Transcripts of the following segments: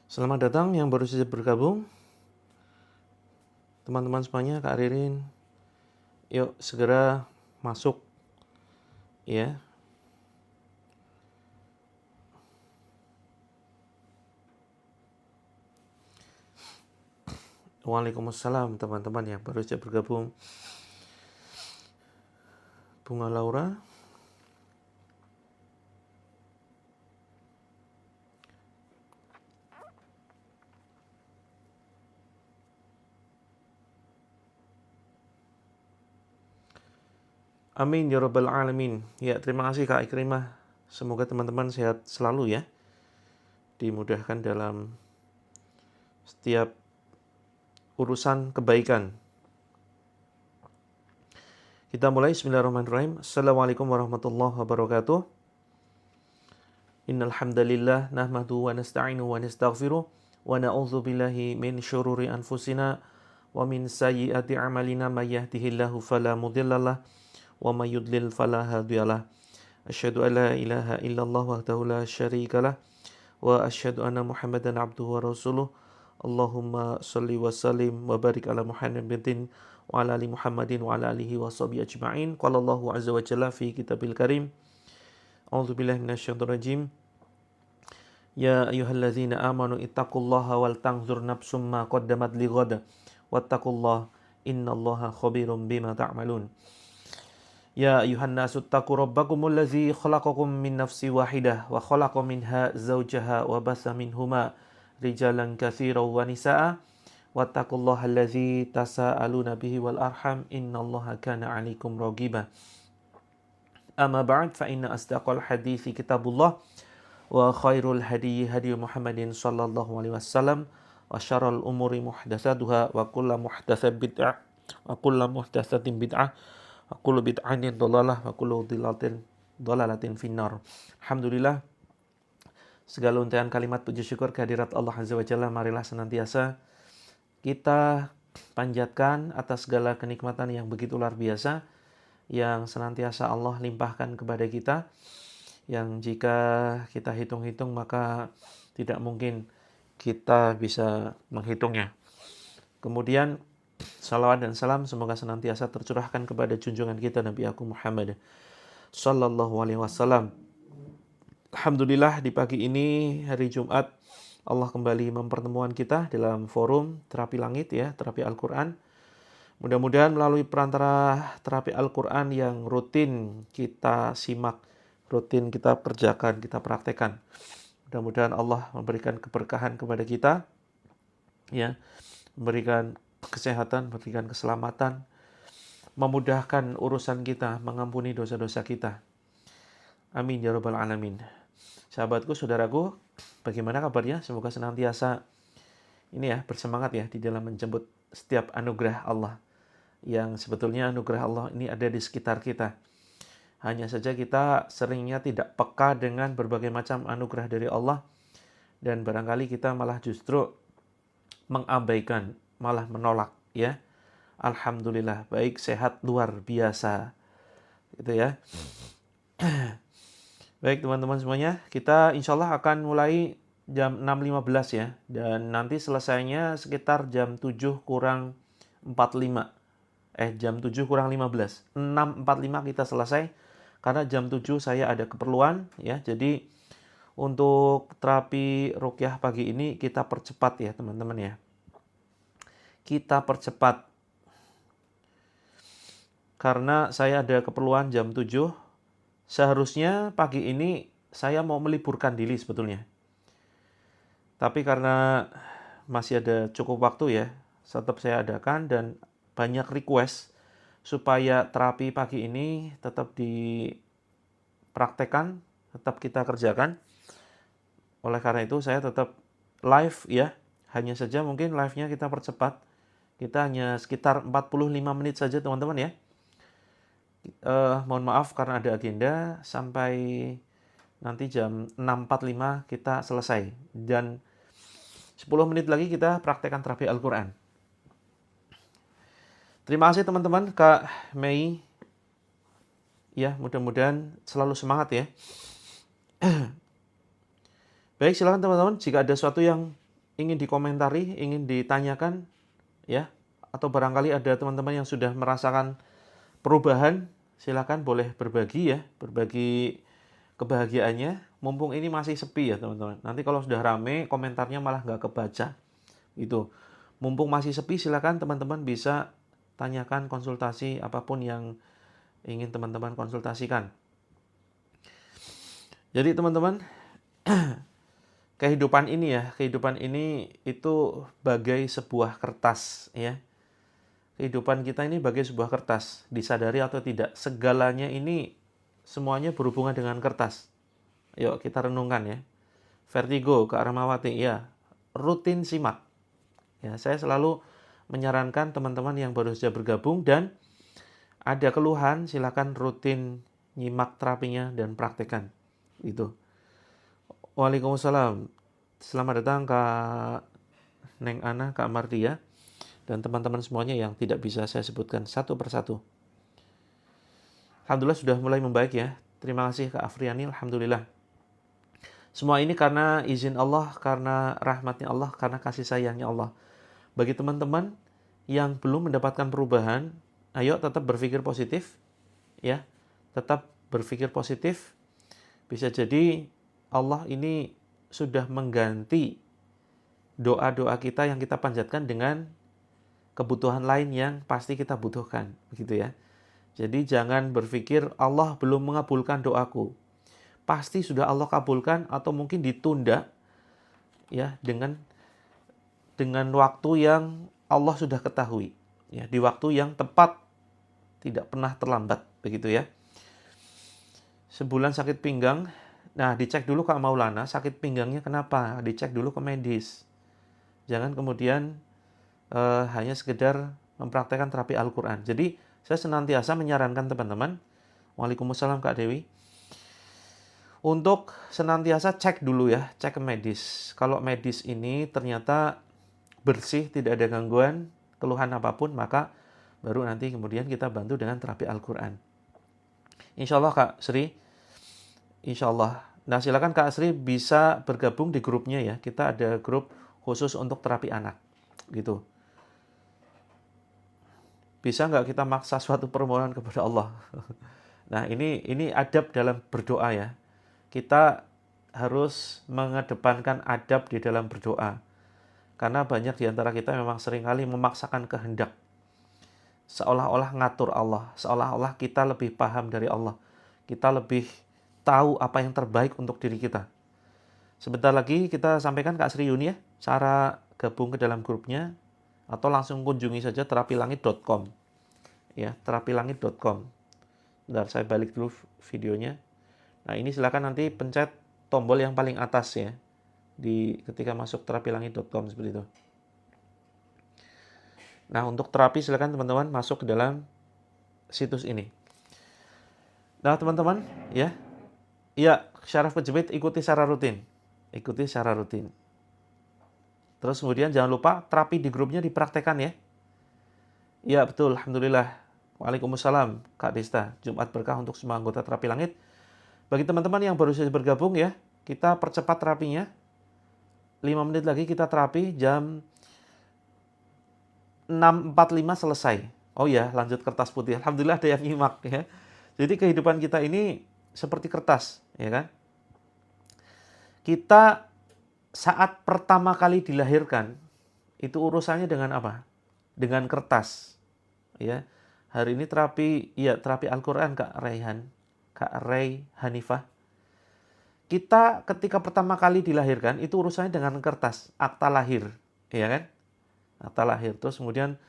Selamat datang yang baru saja bergabung. Teman-teman semuanya, Kak Ririn, yuk segera masuk ya. Waalaikumsalam teman-teman yang baru saja bergabung. Bunga Laura. Amin ya rabbal alamin. Ya, terima kasih Kak Ikrimah. Semoga teman-teman sehat selalu ya. Dimudahkan dalam setiap urusan kebaikan. Kita mulai. Bismillahirrahmanirrahim. Assalamualaikum warahmatullahi wabarakatuh. Innal hamdalillah nahmaduhu wa nasta'inuhu wa nastaghfiruh wa na'udzu billahi min syururi anfusina wa min sayyiati a'malina may yahdihillahu fala mudhillalah wa may yudlil fala hadiyalah. Asyhadu an la ilaha illallah wahdahu la syarikalah wa asyhadu anna Muhammadan abduhu wa rasuluh. Allahumma shalli wa sallim wa barik ala Muhammadin wa ala ali Muhammadin wa ala alihi wa sahbihi ajma'in. Qala Allahu azza wa jalla fi kitabil karim. A'udzu billahi minasyaitonir rajim. Ya ayyuhalladzina amanu ittaqullaha wal tanzur nafsum ma qaddamat lighad wattaqullaha innallaha khabirum bima ta'malun. Ya ayuhan nasu taqu rabbakumul ladzi khalaqakum min nafsin wahidah wa khalaqa minha zawjaha wa basa minhuma rijalan katsiran wa nisaa wattaqullaha alladzi tasaaluna bihi wal arham innallaha kana 'alaikum raqiba. Amma ba'd fa inna asdaqal hadithi kitabullah wa khairul hadyi hadyu Muhammadin sallallahu alaihi wasallam wa syarrul umuri muhdatsatuha wa kullu muhdatsatin bid'ah wa kullu muhdatsatin bid'ah wa kullu bid'atin dhalalah wa kullu dhalalatin finnar. Alhamdulillah, segala untayan kalimat puji syukur kehadirat Allah Azza wa Jalla marilah senantiasa kita panjatkan atas segala kenikmatan yang begitu luar biasa yang senantiasa Allah limpahkan kepada kita, yang jika kita hitung-hitung maka tidak mungkin kita bisa menghitungnya. Kemudian salawat dan salam semoga senantiasa tercurahkan kepada junjungan kita Nabi Agung Muhammad sallallahu alaihi wasallam. Alhamdulillah, di pagi ini hari Jumat Allah kembali mempertemukan kita dalam forum terapi langit ya, terapi Al-Qur'an. Mudah-mudahan melalui perantara terapi Al-Qur'an yang rutin kita simak, rutin kita kerjakan, kita praktekkan, mudah-mudahan Allah memberikan keberkahan kepada kita ya, memberikan kesehatan, memberikan keselamatan, memudahkan urusan kita, mengampuni dosa-dosa kita. Amin ya rabbal alamin. Sahabatku, saudaraku, bagaimana kabarnya? Semoga senantiasa ini ya, bersemangat ya di dalam menjemput setiap anugerah Allah, yang sebetulnya anugerah Allah ini ada di sekitar kita. Hanya saja kita seringnya tidak peka dengan berbagai macam anugerah dari Allah, dan barangkali kita malah justru mengabaikan, malah menolak ya. Alhamdulillah, baik, sehat luar biasa gitu ya. Baik teman-teman semuanya, kita insya Allah akan mulai jam 6.15 ya, dan nanti selesainya sekitar jam 7 kurang 45. Jam 7 kurang 15. 6.45 kita selesai, karena jam 7 saya ada keperluan ya. Jadi untuk terapi ruqyah pagi ini kita percepat ya teman-teman ya. Kita percepat karena saya ada keperluan jam 7. Seharusnya pagi ini saya mau meliburkan diri sebetulnya, tapi karena masih ada cukup waktu ya, tetap saya adakan, dan banyak request supaya terapi pagi ini tetap dipraktekkan, tetap kita kerjakan. Oleh karena itu saya tetap live ya. Hanya saja mungkin live-nya kita percepat. Kita hanya sekitar 45 menit saja teman-teman ya. Mohon maaf karena ada agenda, sampai nanti jam 6.45 kita selesai. Dan 10 menit lagi kita praktekkan terapi Al-Quran. Terima kasih teman-teman. Kak Mei, Ya, mudah-mudahan selalu semangat ya. Baik, silakan teman-teman jika ada sesuatu yang ingin dikomentari, ingin ditanyakan ya, atau barangkali ada teman-teman yang sudah merasakan perubahan, silakan boleh berbagi ya, berbagi kebahagiaannya. Mumpung ini masih sepi ya teman-teman. Nanti kalau sudah rame, komentarnya malah nggak kebaca. Itu. Mumpung masih sepi, silakan teman-teman bisa tanyakan konsultasi apapun yang ingin teman-teman konsultasikan. Jadi teman-teman, kehidupan ini itu bagai sebuah kertas ya. Kehidupan kita ini bagai sebuah kertas, disadari atau tidak, segalanya ini semuanya berhubungan dengan kertas. Yuk kita renungkan ya. Vertigo, Kak Ramawati, ya rutin simak. Ya, saya selalu menyarankan teman-teman yang baru saja bergabung dan ada keluhan, silakan rutin nyimak terapinya dan praktekkan. Itu. Waalaikumsalam. Selamat datang Kak Neng Ana, Kak Mardia, dan teman-teman semuanya yang tidak bisa saya sebutkan satu persatu. Alhamdulillah sudah mulai membaik ya. Terima kasih Kak Afriani, Alhamdulillah. Semua ini karena izin Allah, karena rahmatnya Allah, karena kasih sayangnya Allah. Bagi teman-teman yang belum mendapatkan perubahan, ayo tetap berpikir positif, ya, tetap berpikir positif. Bisa jadi Allah ini sudah mengganti doa-doa kita yang kita panjatkan dengan kebutuhan lain yang pasti kita butuhkan, begitu ya. Jadi jangan berpikir Allah belum mengabulkan doaku. Pasti sudah Allah kabulkan atau mungkin ditunda ya dengan waktu yang Allah sudah ketahui. Ya, di waktu yang tepat, tidak pernah terlambat, begitu ya. Sebulan sakit pinggang, nah dicek dulu Kak Maulana, sakit pinggangnya kenapa? Dicek dulu ke medis. Jangan kemudian hanya sekedar mempraktekkan terapi Al-Quran. Jadi saya senantiasa menyarankan teman-teman, Waalaikumsalam Kak Dewi, untuk senantiasa cek dulu ya, cek ke medis. Kalau medis ini ternyata bersih, tidak ada gangguan, keluhan apapun, maka baru nanti kemudian kita bantu dengan terapi Al-Quran. Insya Allah Kak Sri, insya Allah. Nah silakan Kak Sri bisa bergabung di grupnya ya. Kita ada grup khusus untuk terapi anak, gitu. Bisa nggak kita maksa suatu permohonan kepada Allah? Nah ini adab dalam berdoa ya. Kita harus mengedepankan adab di dalam berdoa. Karena banyak di antara kita memang seringkali memaksakan kehendak. Seolah-olah ngatur Allah. Seolah-olah kita lebih paham dari Allah. Kita lebih tahu apa yang terbaik untuk diri kita. Sebentar lagi kita sampaikan Kak Sri Yuni ya, cara gabung ke dalam grupnya. Atau langsung kunjungi saja terapilangit.com. Ya, terapilangit.com. Bentar, saya balik dulu videonya. Nah, ini silakan nanti pencet tombol yang paling atas ya. Ketika masuk terapilangit.com seperti itu. Nah, untuk terapi silakan teman-teman masuk ke dalam situs ini. Nah, teman-teman, ya. Iya, syaraf kejepit ikuti secara rutin. Ikuti secara rutin. Terus kemudian jangan lupa terapi di grupnya dipraktekkan ya. Iya, betul. Alhamdulillah. Waalaikumsalam, Kak Desta. Jumat berkah untuk semua anggota Terapi Langit. Bagi teman-teman yang baru saja bergabung ya, kita percepat terapinya. 5 menit lagi kita terapi, jam 6.45 selesai. Oh ya, lanjut kertas putih. Alhamdulillah ada yang nyimak ya. Jadi kehidupan kita ini seperti kertas, ya kan? Kita saat pertama kali dilahirkan, itu urusannya dengan apa? Dengan kertas. Ya. Hari ini terapi Al-Qur'an Kak Ray Hanifah. Kita ketika pertama kali dilahirkan itu urusannya dengan kertas, akta lahir, ya kan? Akta lahir. Terus kemudian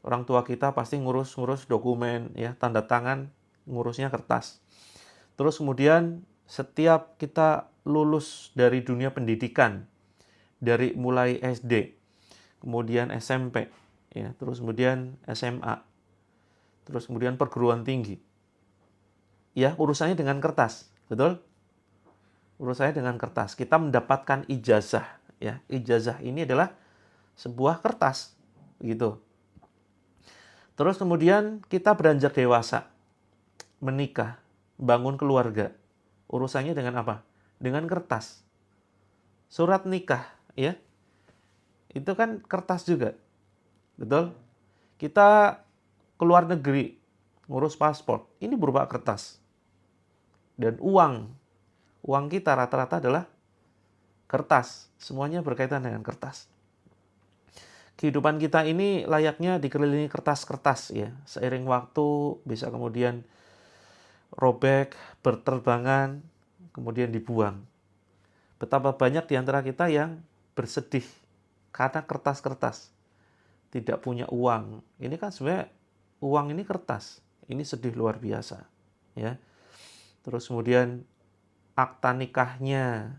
orang tua kita pasti ngurus dokumen, ya, tanda tangan, ngurusnya kertas. Terus kemudian setiap kita lulus dari dunia pendidikan, dari mulai SD, kemudian SMP, ya, terus kemudian SMA, terus kemudian perguruan tinggi, ya, urusannya dengan kertas, betul? Urusannya dengan kertas. Kita mendapatkan ijazah, ya. Ijazah ini adalah sebuah kertas, gitu. Terus kemudian kita beranjak dewasa. menikah, bangun keluarga, urusannya dengan apa? Dengan kertas. Surat nikah, ya, itu kan kertas juga, betul? Kita keluar negeri, ngurus paspor, ini berupa kertas. Dan uang kita rata-rata adalah kertas. Semuanya berkaitan dengan kertas. Kehidupan kita ini layaknya dikelilingi kertas-kertas ya. Seiring waktu bisa kemudian robek, berterbangan, kemudian dibuang. Betapa banyak di antara kita yang bersedih karena kertas-kertas. Tidak punya uang. Ini kan sebenarnya uang ini kertas. Ini sedih luar biasa. Ya. Terus kemudian akta nikahnya.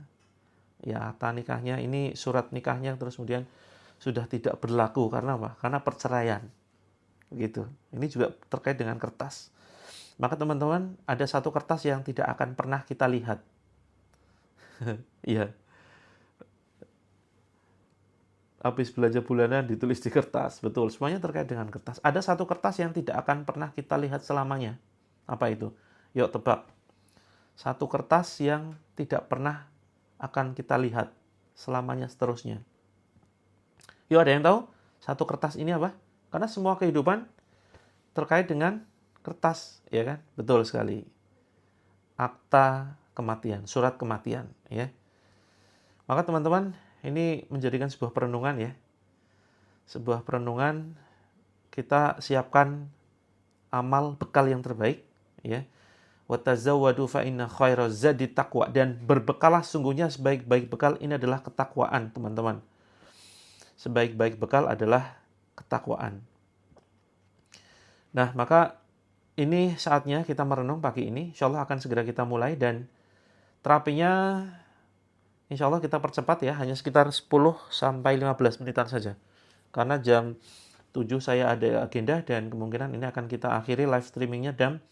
Ya, akta nikahnya ini surat nikahnya terus kemudian sudah tidak berlaku karena apa? Karena perceraian. Begitu. Ini juga terkait dengan kertas. Maka teman-teman, ada satu kertas yang tidak akan pernah kita lihat. Iya. Habis belanja bulanan ditulis di kertas. Betul, semuanya terkait dengan kertas. Ada satu kertas yang tidak akan pernah kita lihat selamanya. Apa itu? Yuk tebak. Satu kertas yang tidak pernah akan kita lihat selamanya seterusnya. Yuk, ada yang tahu? Satu kertas ini apa? Karena semua kehidupan terkait dengan kertas, ya kan? Betul sekali. Akta kematian, surat kematian, ya. Maka teman-teman, ini menjadikan sebuah perenungan ya. Sebuah perenungan, kita siapkan amal bekal yang terbaik, ya. Watazawwadu fa inna khairaz zadi taqwa, dan berbekalah sungguhnya sebaik-baik bekal ini adalah ketakwaan, teman-teman. Sebaik-baik bekal adalah ketakwaan. Nah, maka ini saatnya kita merenung pagi ini. Insya Allah akan segera kita mulai dan terapinya insya Allah kita percepat ya. Hanya sekitar 10 sampai 15 menitan saja. Karena jam 7 saya ada agenda dan kemungkinan ini akan kita akhiri live streamingnya jam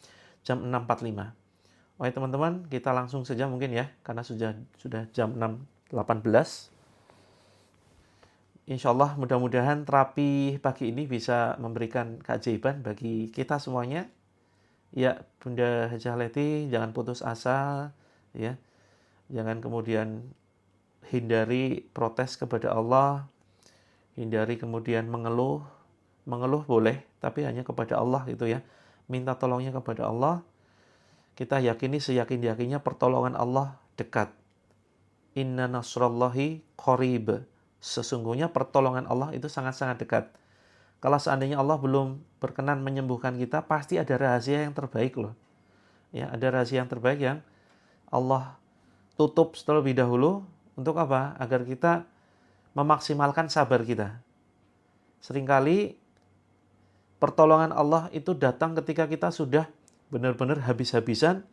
6.45. Oke teman-teman, kita langsung saja mungkin ya. Karena sudah jam 6.18. Insya Allah mudah-mudahan terapi pagi ini bisa memberikan keajaiban bagi kita semuanya. Ya, Bunda Hajah Leti, jangan putus asa, ya. Jangan kemudian hindari protes kepada Allah, hindari kemudian mengeluh. Mengeluh boleh, tapi hanya kepada Allah gitu ya. Minta tolongnya kepada Allah. Kita yakini seyakin-yakinnya pertolongan Allah dekat. Inna nasrallahi qarib. Sesungguhnya pertolongan Allah itu sangat-sangat dekat. Kalau seandainya Allah belum berkenan menyembuhkan kita, pasti ada rahasia yang terbaik loh. Ya, ada rahasia yang terbaik yang Allah tutup terlebih dahulu untuk apa? Agar kita memaksimalkan sabar kita. Seringkali pertolongan Allah itu datang ketika kita sudah benar-benar habis-habisan,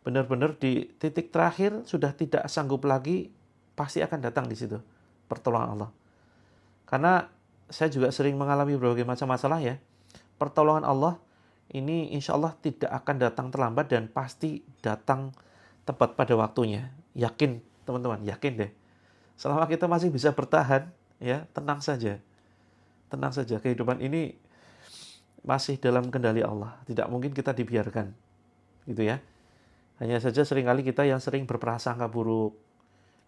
benar-benar di titik terakhir sudah tidak sanggup lagi, pasti akan datang di situ pertolongan Allah. Karena saya juga sering mengalami berbagai macam masalah ya. Pertolongan Allah ini insya Allah tidak akan datang terlambat dan pasti datang tepat pada waktunya. Yakin teman-teman, yakin deh. Selama kita masih bisa bertahan, ya tenang saja. Tenang saja, kehidupan ini masih dalam kendali Allah. Tidak mungkin kita dibiarkan. Gitu ya. Hanya saja seringkali kita yang sering berprasangka buruk.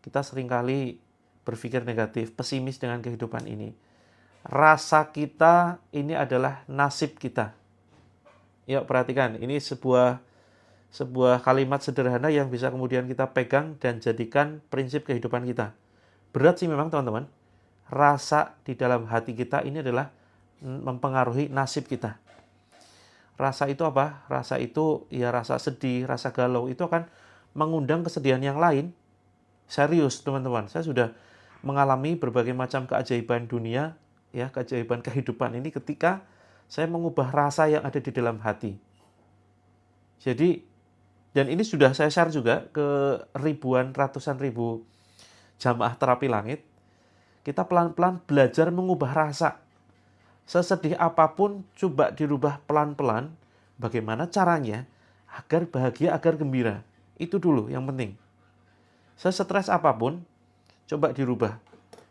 Kita seringkali berpikir negatif, pesimis dengan kehidupan ini. Rasa kita ini adalah nasib kita. Yuk perhatikan, ini sebuah kalimat sederhana yang bisa kemudian kita pegang dan jadikan prinsip kehidupan kita. Berat sih memang teman-teman. Rasa di dalam hati kita ini adalah mempengaruhi nasib kita. Rasa itu apa? Rasa itu ya rasa sedih, rasa galau itu akan mengundang kesedihan yang lain. Serius teman-teman, saya sudah mengalami berbagai macam keajaiban dunia, ya keajaiban kehidupan ini ketika saya mengubah rasa yang ada di dalam hati. Jadi, dan ini sudah saya share juga ke ratusan ribu jamaah terapi langit. Kita pelan-pelan belajar mengubah rasa. Sesedih apapun, coba dirubah pelan-pelan. Bagaimana caranya agar bahagia, agar gembira. Itu dulu yang penting. Sesetres apapun, coba dirubah.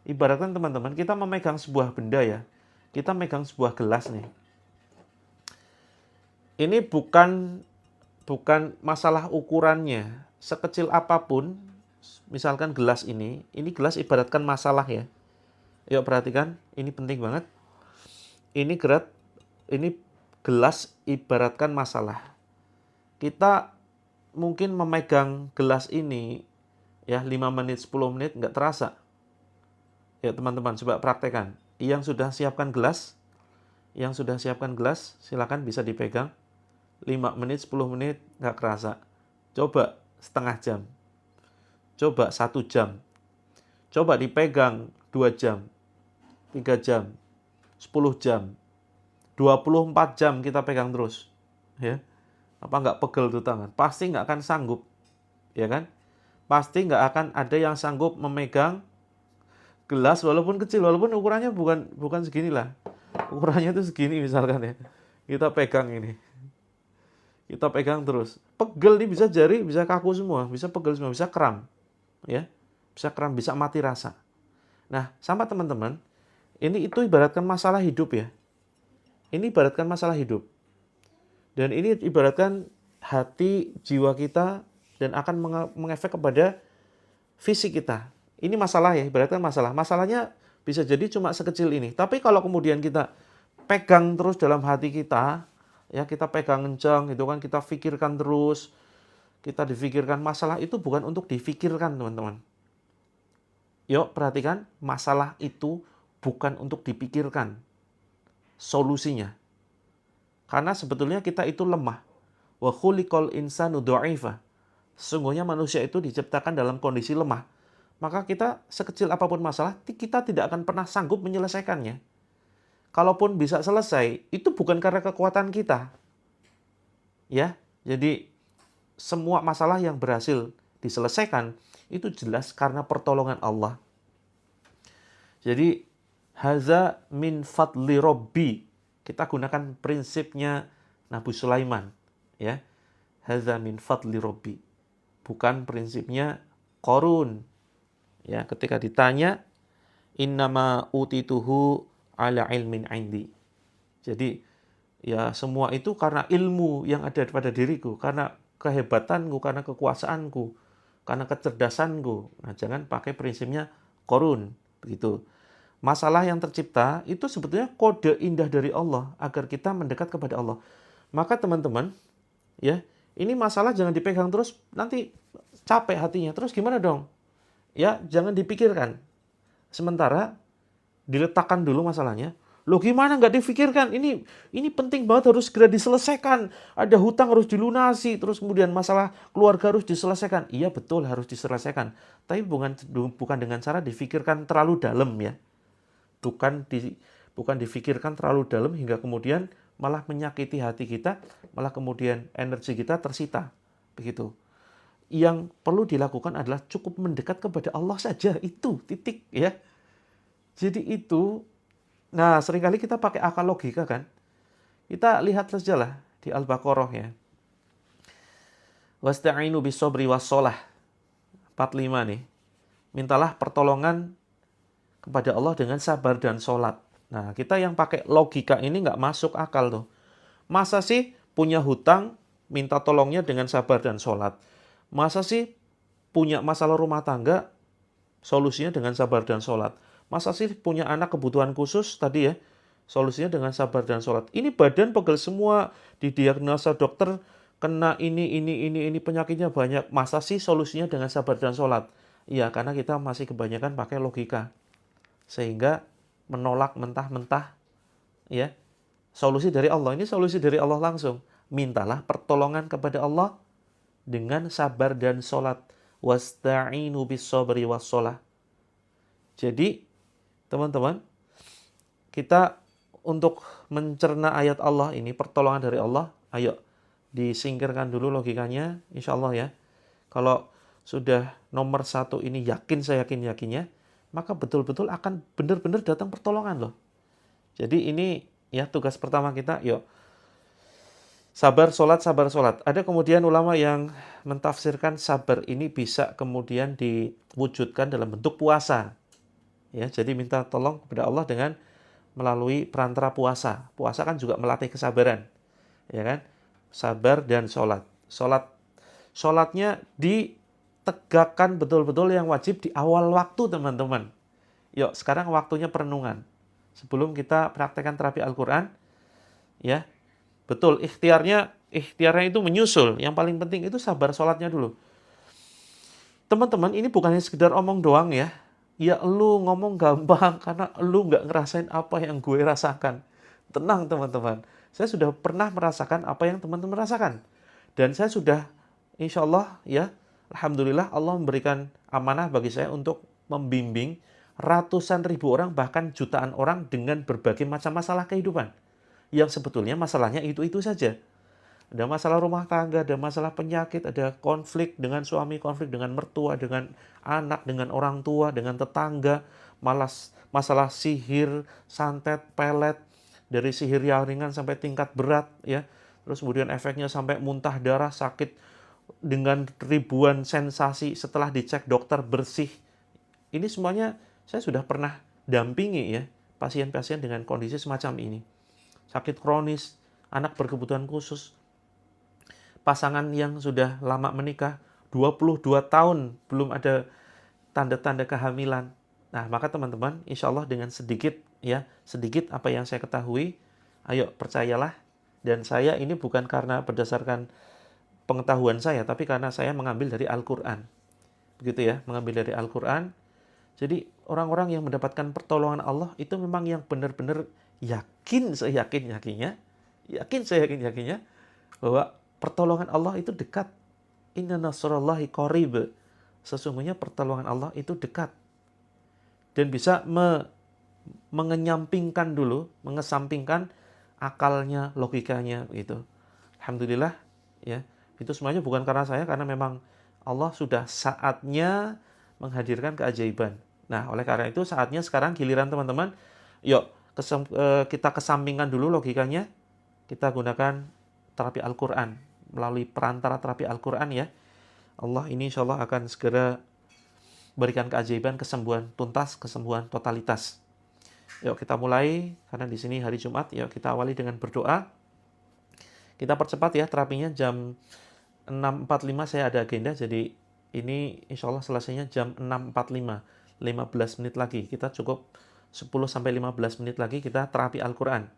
Ibaratkan teman-teman, kita memegang sebuah benda ya. Kita megang sebuah gelas nih. Ini bukan bukan masalah ukurannya. Sekecil apapun, misalkan gelas ini gelas ibaratkan masalah ya. Yuk perhatikan, ini penting banget. Ini gelas ibaratkan masalah. Kita mungkin memegang gelas ini ya 5 menit, 10 menit nggak terasa. Ya teman-teman, coba praktekkan. Yang sudah siapkan gelas, silakan bisa dipegang 5 menit, 10 menit nggak kerasa. Coba setengah jam. Coba 1 jam. Coba dipegang 2 jam, 3 jam, 10 jam, 24 jam kita pegang terus. Ya. Apa nggak pegel tuh tangan? Pasti nggak akan sanggup. Ya kan? Pasti nggak akan ada yang sanggup memegang gelas walaupun kecil, walaupun ukurannya bukan seginilah. Ukurannya itu segini misalkan ya. Kita pegang ini. Kita pegang terus. Pegel nih, bisa jari, bisa kaku semua, bisa pegel semua, bisa kram. Ya. Bisa kram, bisa mati rasa. Nah, sama teman-teman, itu ibaratkan masalah hidup ya. Ini ibaratkan masalah hidup. Dan ini ibaratkan hati, jiwa kita, dan akan mengefek kepada fisik kita. Ini masalah ya, ibaratkan masalah. Masalahnya bisa jadi cuma sekecil ini. Tapi kalau kemudian kita pegang terus dalam hati kita, ya kita pegang kencang, itu kan kita pikirkan terus, kita difikirkan. Masalah itu bukan untuk difikirkan, teman-teman. Yuk, perhatikan, masalah itu bukan untuk dipikirkan solusinya. Karena sebetulnya kita itu lemah. Wa khuliqal insanu dha'ifa. Sesungguhnya manusia itu diciptakan dalam kondisi lemah. Maka kita sekecil apapun masalah, kita tidak akan pernah sanggup menyelesaikannya. Kalaupun bisa selesai, itu bukan karena kekuatan kita. Ya, jadi semua masalah yang berhasil diselesaikan itu jelas karena pertolongan Allah. Jadi haza min fadli robbi. Kita gunakan prinsipnya Nabi Sulaiman, ya. Haza min fadli robbi. Bukan prinsipnya Qarun. Ya, ketika ditanya innama utituhu ala ilmin indi. Jadi ya semua itu karena ilmu yang ada pada diriku, karena kehebatanku, karena kekuasaanku, karena kecerdasanku. Nah, jangan pakai prinsipnya Qarun, begitu. Masalah yang tercipta itu sebetulnya kode indah dari Allah agar kita mendekat kepada Allah. Maka teman-teman, ya, ini masalah jangan dipegang terus, nanti capek hatinya. Terus gimana dong? Ya, jangan dipikirkan. Sementara diletakkan dulu masalahnya. Loh gimana nggak dipikirkan? Ini penting banget, harus segera diselesaikan. Ada hutang harus dilunasi, terus kemudian masalah keluarga harus diselesaikan. Iya betul harus diselesaikan. Tapi bukan dengan cara difikirkan terlalu dalam ya. Bukan difikirkan terlalu dalam hingga kemudian malah menyakiti hati kita, malah kemudian energi kita tersita. Begitu. Yang perlu dilakukan adalah cukup mendekat kepada Allah saja, itu titik ya. Jadi itu, nah seringkali kita pakai akal logika kan. Kita lihat sajalah di Al-Baqarah ya. Wasta'inu bis-sabri was-shalah. 45 nih. Mintalah pertolongan kepada Allah dengan sabar dan sholat. Nah, kita yang pakai logika ini nggak masuk akal tuh. Masa sih punya hutang, minta tolongnya dengan sabar dan sholat? Masa sih punya masalah rumah tangga, solusinya dengan sabar dan sholat? Masa sih punya anak kebutuhan khusus tadi ya, solusinya dengan sabar dan sholat? Ini badan pegel semua, didiagnosa dokter, kena ini penyakitnya banyak. Masa sih solusinya dengan sabar dan sholat? Iya, karena kita masih kebanyakan pakai logika. Sehingga menolak mentah-mentah ya solusi dari Allah. Ini solusi dari Allah langsung. Mintalah pertolongan kepada Allah dengan sabar dan sholat. Wasta'inu bis-sabri was-shalah. Jadi teman-teman, kita untuk mencerna ayat Allah ini, pertolongan dari Allah, ayo disingkirkan dulu logikanya, insya Allah ya. Kalau sudah nomor 1 ini yakin, saya yakinnya, maka betul-betul akan benar-benar datang pertolongan loh. Jadi ini ya tugas pertama kita, yuk. Sabar, sholat, sabar, sholat. Ada kemudian ulama yang mentafsirkan sabar ini bisa kemudian diwujudkan dalam bentuk puasa. Ya, jadi minta tolong kepada Allah dengan melalui perantara puasa. Puasa kan juga melatih kesabaran. Ya kan? Sabar dan sholat. Sholatnya ditegakkan betul-betul yang wajib di awal waktu, teman-teman. Yuk, sekarang waktunya perenungan. Sebelum kita praktekkan terapi Al-Quran, ya, betul, ikhtiarnya itu menyusul. Yang paling penting itu sabar sholatnya dulu. Teman-teman, ini bukannya sekedar omong doang ya. Ya, lu ngomong gampang karena lu nggak ngerasain apa yang gue rasakan. Tenang, teman-teman. Saya sudah pernah merasakan apa yang teman-teman rasakan. Dan saya sudah, insya Allah, ya, Alhamdulillah Allah memberikan amanah bagi saya untuk membimbing ratusan ribu orang, bahkan jutaan orang dengan berbagai macam masalah kehidupan. Yang sebetulnya masalahnya itu-itu saja. Ada masalah rumah tangga, ada masalah penyakit, ada konflik dengan suami, konflik dengan mertua, dengan anak, dengan orang tua, dengan tetangga, masalah sihir, santet, pelet, dari sihir yang ringan sampai tingkat berat, ya. Terus kemudian efeknya sampai muntah darah, sakit dengan ribuan sensasi setelah dicek dokter bersih. Ini semuanya saya sudah pernah dampingi ya, pasien-pasien dengan kondisi semacam ini. Sakit kronis, anak berkebutuhan khusus, pasangan yang sudah lama menikah, 22 tahun belum ada tanda-tanda kehamilan. Nah, maka teman-teman, insya Allah dengan sedikit apa yang saya ketahui, ayo percayalah. Dan saya ini bukan karena berdasarkan pengetahuan saya, tapi karena saya mengambil dari Al-Quran. Begitu ya, mengambil dari Al-Quran. Jadi orang-orang yang mendapatkan pertolongan Allah itu memang yang benar-benar yakin seyakin-yakinnya bahwa pertolongan Allah itu dekat. Inna nasrallahi qarib. Sesungguhnya pertolongan Allah itu dekat. Dan bisa mengenyampingkan dulu, mengesampingkan akalnya, logikanya gitu. Alhamdulillah ya. Itu semuanya bukan karena saya, karena memang Allah sudah saatnya menghadirkan keajaiban. Nah, oleh karena itu saatnya sekarang giliran teman-teman. Yuk, kita kesampingkan dulu logikanya. Kita gunakan terapi Al-Quran. Melalui perantara terapi Al-Quran ya. Allah ini insya Allah akan segera berikan keajaiban, kesembuhan tuntas, kesembuhan totalitas. Yuk kita mulai, karena di sini hari Jumat. Yuk kita awali dengan berdoa. Kita percepat ya terapinya, jam 6.45 saya ada agenda, jadi ini insya Allah selesainya jam 6.45, 15 menit lagi. Kita cukup 10-15 menit lagi kita terapi Al-Quran.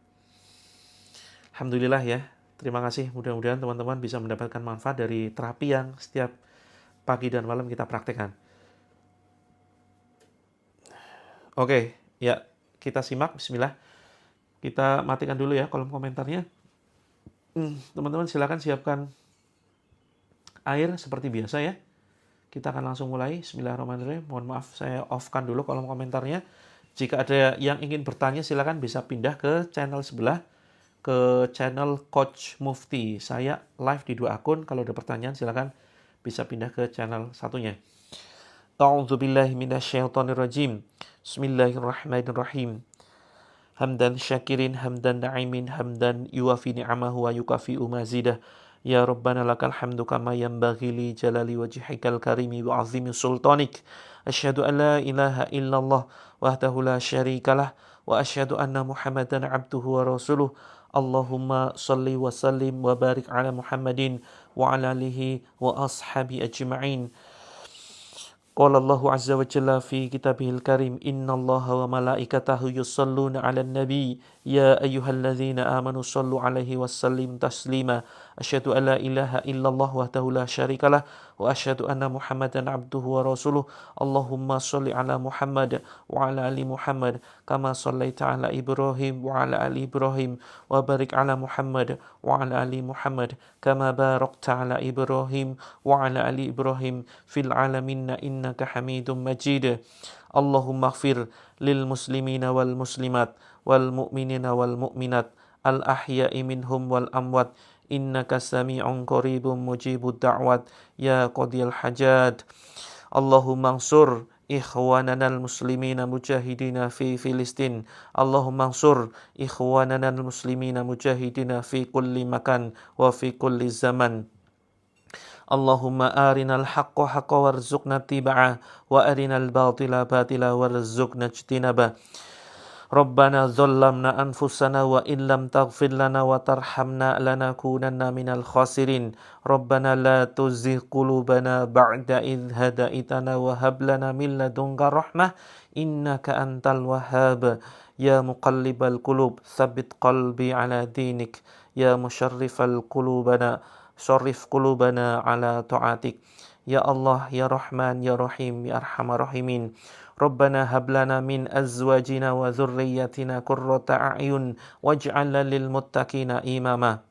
Alhamdulillah ya, terima kasih. Mudah-mudahan teman-teman bisa mendapatkan manfaat dari terapi yang setiap pagi dan malam kita praktekkan. Oke, ya kita simak, bismillah. Kita matikan dulu ya kolom komentarnya. Teman-teman silakan siapkan air seperti biasa ya. Kita akan langsung mulai. Bismillahirrahmanirrahim. Mohon maaf saya off-kan dulu kolom komentarnya. Jika ada yang ingin bertanya silakan bisa pindah ke channel sebelah, ke channel Coach Mufti. Saya live di 2 akun. Kalau ada pertanyaan silakan bisa pindah ke channel satunya. A'udzubillahi minasyaitonirrajim. Bismillahirrahmanirrahim. Hamdan syakirin, hamdan na'imin, hamdan yuwafi ni'amahu wa yukafi'u mazidah. Ya Rabbana lakal hamdu kama yanbaghi li jalali wajhikal karimi wa azimi sultanik. Asyhadu an la ilaha illallah wahdahu la syarikalah wa asyhadu anna Muhammadan abduhu wa rasuluh. Allahumma salli wa sallim wa barik ala Muhammadin wa ala alihi wa ashabi ajma'in. Qala Allahu azza wa jalla fi kitabihil karim, innallaha wa malaikatahu yusalluna 'alan nabi ya ayyuhalladzina amanu sallu 'alaihi wasallim taslima. Asyhadu an la ilaha illallah wahdahu la syarikalah wa asyhadu anna Muhammadan abduhu wa rasuluh. Allahumma shalli 'ala Muhammad wa 'ala ali Muhammad kama shallaita 'ala Ibrahim wa 'ala ali Ibrahim wa barik 'ala Muhammad wa 'ala ali Muhammad kama barakta 'ala Ibrahim wa 'ala ali Ibrahim fil 'alamin innaka Hamidum Majid. Allahumma ighfir lil muslimina wal muslimat wal mu'minina wal mu'minat al ahya'i minhum wal amwat innaka sami'un qaribun mujibud da'wat ya qadiyal hajat. Allahumma ansur ikhwanana al-muslimina mujahidina fi Filistin. Allahumma ansur ikhwanana al-muslimina mujahidina fi kulli makan wa fi kulli zaman. Allahumma arinal haqqa haqqa warzuqna tiba'ah wa arinal batila batila warzuqna ijtinabah. Rabbana dhallamna anfusana wa illam taghfir lana wa tarhamna lanakunanna minal khasirin. Rabbana la tuzigh qulubana ba'da idh hadaitana wa hab lana min ladunka rahmah innaka antal wahhab. Ya muqallibal qulub tsabbit qalbi ala dinik. Ya musharrifal qulubana syarrif qulubana ala ta'atik. Ya Allah, ya Rahman, ya Rahim, ya Arhamar Rahimin. Rabbana hab lana min azwajina wa dzurriyyatina qurrata a'yun waj'alna lil muttaqina imama.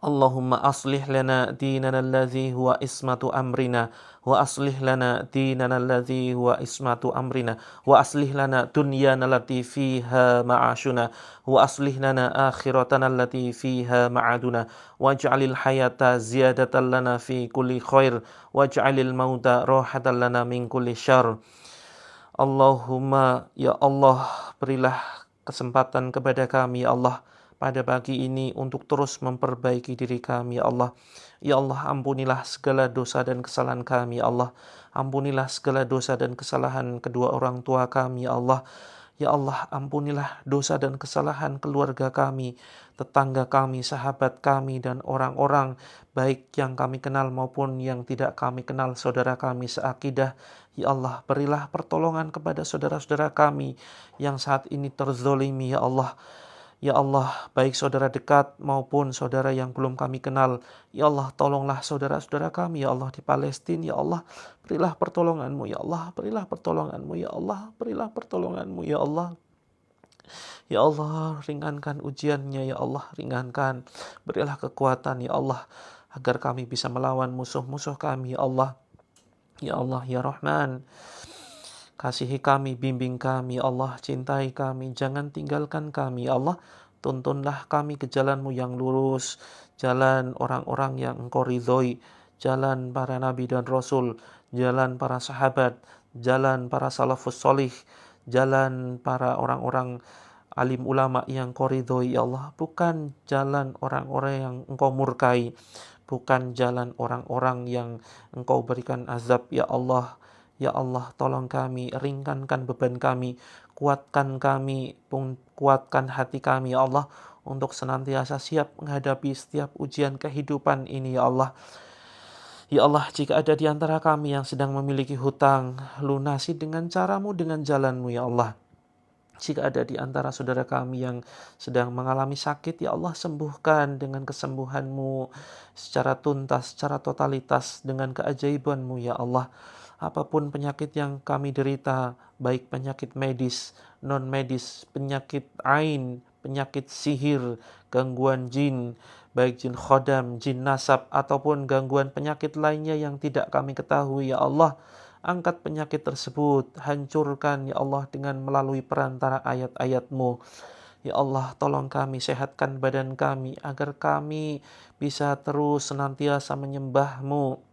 Allahumma aslih lana dinana alladhi huwa ismatu amrina wa aslih lana dinana alladhi huwa ismatu amrina wa aslih lana dunyana allati fiha ma'ashuna wa aslih lana akhiratana allati fiha ma'aduna waj'alil hayata ziyadatan lana fi kulli khair waj'alil mauta rahatan lana min kulli syarr. Allahumma, ya Allah, berilah kesempatan kepada kami, ya Allah, pada pagi ini untuk terus memperbaiki diri kami, ya Allah. Ya Allah, ampunilah segala dosa dan kesalahan kami, ya Allah. Ampunilah segala dosa dan kesalahan kedua orang tua kami, ya Allah. Ya Allah, ampunilah dosa dan kesalahan keluarga kami, tetangga kami, sahabat kami, dan orang-orang baik yang kami kenal maupun yang tidak kami kenal, saudara kami seakidah. Ya Allah, berilah pertolongan kepada saudara-saudara kami yang saat ini terzolimi, ya Allah. Ya Allah, baik saudara dekat maupun saudara yang belum kami kenal. Ya Allah, tolonglah saudara-saudara kami, ya Allah, di Palestina. Ya Allah, berilah pertolongan-Mu, ya Allah, berilah pertolongan-Mu, ya Allah, berilah pertolongan-Mu, ya Allah. Ya Allah, ringankan ujiannya, ya Allah, ringankan. Berilah kekuatan, ya Allah, agar kami bisa melawan musuh-musuh kami, ya Allah. Ya Allah, ya Rahman, kasihi kami, bimbing kami, ya Allah, cintai kami, jangan tinggalkan kami, ya Allah. Tuntunlah kami ke jalan-Mu yang lurus, jalan orang-orang yang Engkau ridhoi, jalan para nabi dan rasul, jalan para sahabat, jalan para salafus solih, jalan para orang-orang alim ulama yang Engkau ridhoi, ya Allah. Bukan jalan orang-orang yang Engkau murkai, bukan jalan orang-orang yang Engkau berikan azab, ya Allah. Ya Allah, tolong kami, ringankan beban kami, kuatkan kami, kuatkan hati kami, ya Allah, untuk senantiasa siap menghadapi setiap ujian kehidupan ini, ya Allah. Ya Allah, jika ada di antara kami yang sedang memiliki hutang, lunasi dengan cara-Mu, dengan jalan-Mu, ya Allah. Jika ada di antara saudara kami yang sedang mengalami sakit, ya Allah, sembuhkan dengan kesembuhan-Mu secara tuntas, secara totalitas, dengan keajaiban-Mu, ya Allah. Apapun penyakit yang kami derita, baik penyakit medis, non-medis, penyakit ain, penyakit sihir, gangguan jin, baik jin khodam, jin nasab, ataupun gangguan penyakit lainnya yang tidak kami ketahui, ya Allah. Angkat penyakit tersebut, hancurkan, ya Allah, dengan melalui perantara ayat-ayat-Mu. Ya Allah, tolong kami, sehatkan badan kami, agar kami bisa terus senantiasa menyembah-Mu,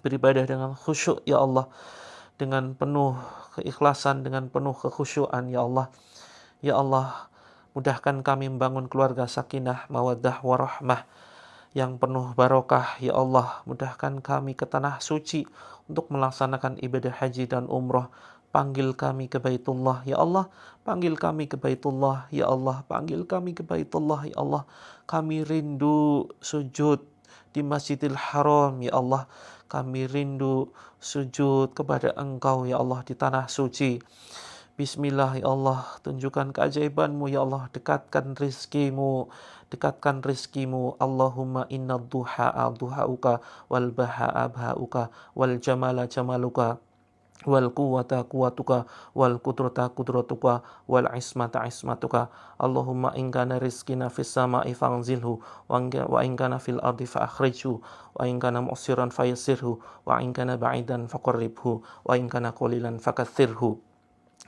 beribadah dengan khusyuk, ya Allah, dengan penuh keikhlasan, dengan penuh kekhusyuan, ya Allah. Ya Allah, mudahkan kami membangun keluarga sakinah, mawaddah, warahmah yang penuh barokah, ya Allah. Mudahkan kami ke tanah suci untuk melaksanakan ibadah haji dan umrah. Panggil kami ke Baitullah, ya Allah. Panggil kami ke Baitullah, ya Allah. Panggil kami ke Baitullah, ya Allah. Kami rindu sujud di Masjidil Haram, ya Allah. Kami rindu sujud kepada Engkau, ya Allah, di tanah suci. Bismillah, ya Allah, tunjukkan keajaiban-Mu, ya Allah, dekatkan rizki-Mu, dekatkan rizki-Mu. Allahumma inna duha'a duha'uka, wal baha'a baha'uka, wal jamala jamaluka, wal quwwata quwwatuka, wal qudrata qudratuka, wal ismata ismatuka. Allahumma in kana rizqina fis sama'i fanzilhu wa in kana fil ardi fa akhrijhu wa in kana mu'siran fayassirhu wa in kana ba'idan faqarribhu wa in kana qalilan fakaththirhu.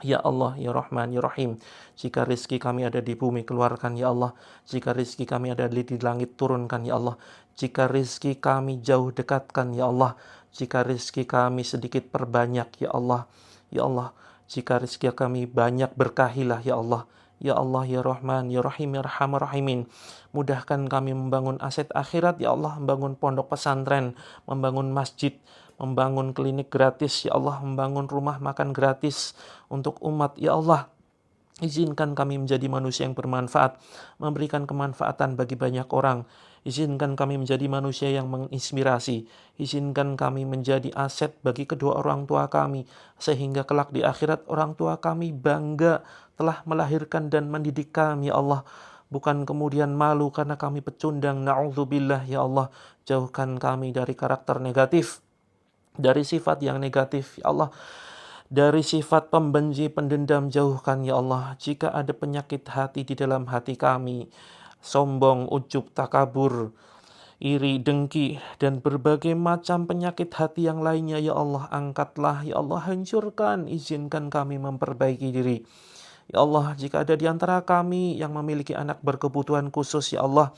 Ya Allah, ya Rahman, ya Rahim, jika rizki kami ada di bumi, keluarkan, ya Allah. Jika rizki kami ada di langit, turunkan, ya Allah. Jika rizki kami jauh, dekatkan, ya Allah. Jika rizki kami sedikit, perbanyak, ya Allah. Ya Allah, jika rizki kami banyak, berkahilah, ya Allah. Ya Allah, ya Rahman, ya Rahim, ya Arhamar Rahimin. Mudahkan kami membangun aset akhirat, ya Allah. Membangun pondok pesantren, membangun masjid, membangun klinik gratis, ya Allah, membangun rumah makan gratis untuk umat, ya Allah. Izinkan kami menjadi manusia yang bermanfaat, memberikan kemanfaatan bagi banyak orang. Izinkan kami menjadi manusia yang menginspirasi. Izinkan kami menjadi aset bagi kedua orang tua kami, sehingga kelak di akhirat orang tua kami bangga telah melahirkan dan mendidik kami, ya Allah. Bukan kemudian malu karena kami pecundang. Na'udzubillah, ya Allah. Jauhkan kami dari karakter negatif, dari sifat yang negatif, ya Allah. Dari sifat pembenci, pendendam, jauhkan ya Allah. Jika ada penyakit hati di dalam hati kami, sombong, ujub, takabur, iri, dengki, dan berbagai macam penyakit hati yang lainnya, ya Allah, angkatlah, ya Allah, hancurkan, izinkan kami memperbaiki diri. Ya Allah, jika ada di antara kami yang memiliki anak berkebutuhan khusus, ya Allah,